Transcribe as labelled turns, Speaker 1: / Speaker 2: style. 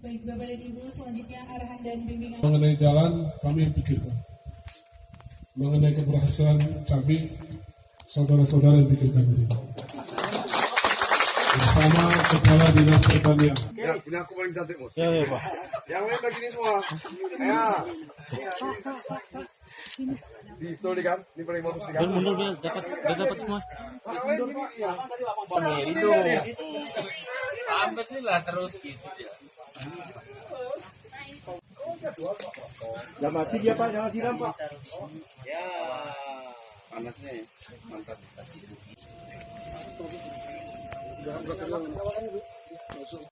Speaker 1: Baik Bapak dan Ibu, selanjutnya arahan dan bimbingan.
Speaker 2: Mengenai jalan, kami yang pikirkan. Mengenai keberhasilan Cabi, saudara-saudara yang pikirkan di sini. Bersama Kepala Dinas Pertanian.
Speaker 3: Ya, ini aku paling cantik, Bos.
Speaker 4: Ya, ya, Pak.
Speaker 3: Yang lain lagi ini semua. Ya. Betul nih kan? Ini paling bagus nih kan?
Speaker 4: Mundur dia dapat semua.
Speaker 3: Yang lain gini ya.
Speaker 4: Sendiri dong. Sampai lah terus gitu ya.
Speaker 3: Udah mati dia Pak, jangan siram Pak.
Speaker 4: Ya. Panasnya mantap.